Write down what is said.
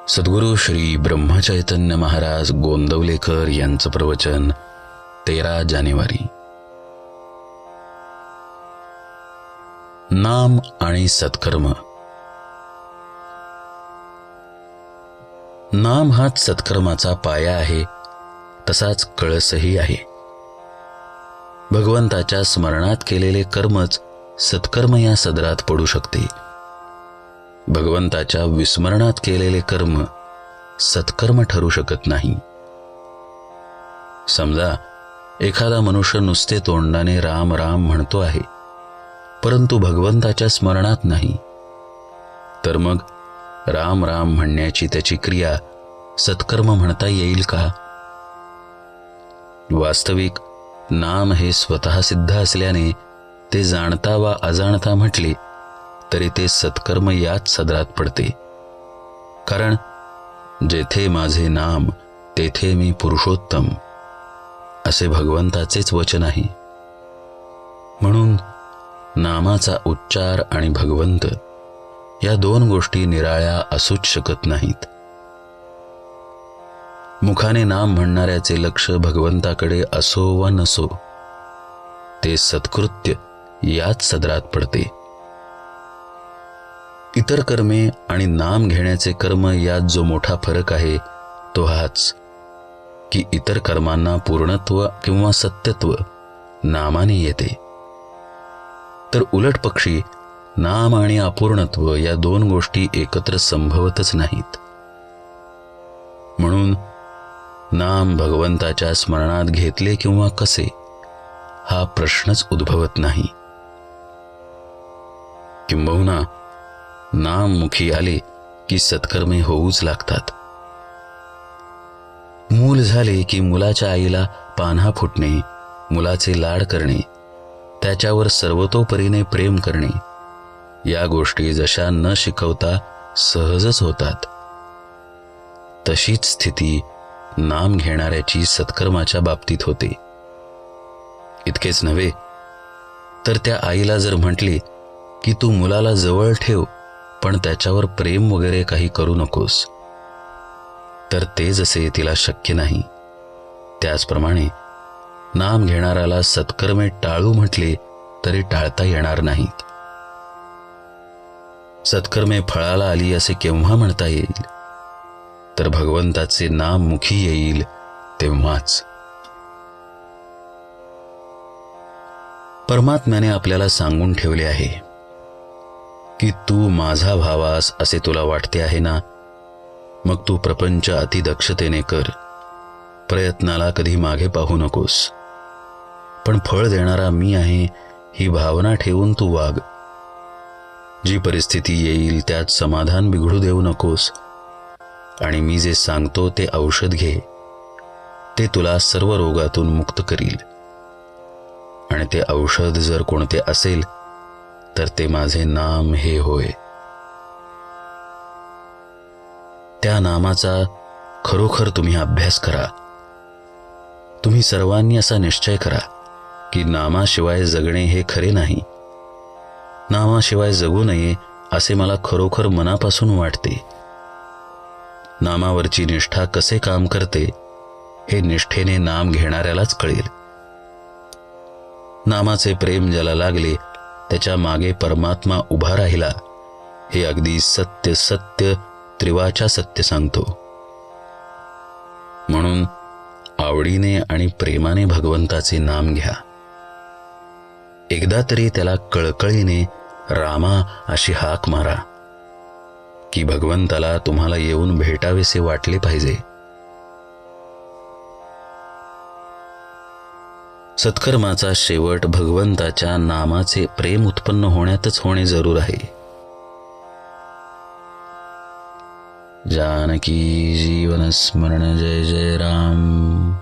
सद्गुरू श्री ब्रह्मचैतन्य महाराज गोंदवलेकर यांचं प्रवचन 13 जानेवारी. नाम आणि सत्कर्म. नाम हाच सत्कर्माचा पाया आहे, तसाच कळसही आहे. भगवंताच्या स्मरणात केलेले कर्मच सत्कर्म या सदरात पडू शकते. भगवंताच्या विस्मरणात केलेले कर्म सत्कर्म ठरू शकत नाही. समजा एखादा मनुष्य नुसते तोंडाने राम राम म्हणतो आहे, परंतु भगवंताच्या स्मरणात नाही, तर मग राम राम म्हणण्याची त्याची क्रिया सत्कर्म म्हणता येईल का? वास्तविक नाम हे स्वतः सिद्ध असल्याने ते जाणता वा अजाणता म्हटले तरी ते सत्कर्म याच सदरात पडते. कारण जेथे माझे नाम तेथे मी पुरुषोत्तम असे भगवंताचेच वचन आहे. म्हणून नामाचा उच्चार आणि भगवंत या दोन गोष्टी निराळ्या असूच शकत नाहीत. मुखाने नाम म्हणणाऱ्याचे लक्ष भगवंताकडे असो वा नसो, ते सत्कृत्य याच सदरात पडते. इतर कर्मे आणि नाम घेण्याचे कर्म यात जो मोठा फरक आहे तो हाच की इतर कर्मांना पूर्णत्व किंवा सत्यत्व नामाने येते, तर उलट पक्षी नाम आणि अपूर्णत्व या दोन गोष्टी एकत्र संभवतच नाहीत. म्हणून नाम भगवंताच्या स्मरणात घेतले किंवा कसे हा प्रश्नच उद्भवत नाही. किंबहुना नाम मुखी आले की सत्कर्मे होऊच लागतात. मूल झाले की मुलाच्या आईला पान्हा फुटणे, मुलाचे लाड करणे, त्याच्यावर सर्वतोपरीने प्रेम करणे या गोष्टी जशा न शिकवता सहजच होतात, तशीच स्थिती नाम घेणाऱ्याची सत्कर्माच्या बाबतीत होते. इतकेच नव्हे तर त्या आईला जर म्हटले की तू मुलाला जवळ ठेव पण त्याच्यावर प्रेम वगैरे काही करू नकोस, तर ते जसे तिला शक्य नाही, त्याचप्रमाणे नाम घेणाऱ्याला सत्कर्मे टाळू म्हटले तरी टाळता येणार नाहीत. सत्कर्मे फळाला आली असे केव्हा म्हणता येईल? तर भगवंताचे नाम मुखी येईल तेव्हाच. परमात्म्याने आपल्याला सांगून ठेवले आहे की तू माझा भावास असे तुला वाटते आहे ना, मग तू प्रपंच अतिदक्षतेने कर, प्रयत्नाला कधी मागे पाहू नकोस, पण फळ देणारा मी आहे ही भावना ठेवून तू वाग. जी परिस्थिती येईल त्यात समाधान बिघडू देऊ नकोस, आणि मी जे सांगतो ते औषध घे, ते तुला सर्व रोगातून मुक्त करील. आणि ते औषध जर कोणते असेल तर ते माझे नाम हे होय. त्या नामाचा खरोखर तुम्ही अभ्यास करा. तुम्ही सर्वांनी असा निश्चय करा की नामाशिवाय जगणे हे खरे नाही. नामाशिवाय जगू नये असे मला खरोखर मनापासून वाटते. नामावरची निष्ठा कसे काम करते हे निष्ठेने नाम घेणाऱ्यालाच कळेल. नामाचे प्रेम ज्याला लागले त्याच्या मागे परमात्मा उभा राहिला हे अगदी सत्य सत्य त्रिवाचा सत्य सांगतो. म्हणून आवडीने आणि प्रेमाने भगवंताचे नाम घ्या. एकदा तरी त्याला कळकळीने रामा अशी हाक मारा की भगवंताला तुम्हाला येऊन भेटावेसे वाटले पाहिजे. सत्कर्माचा शेवट भगवंताच्या नामाचे प्रेम उत्पन्न होण्यातच होणे जरूर आहे. जानकी जीवन स्मरण जय जय राम.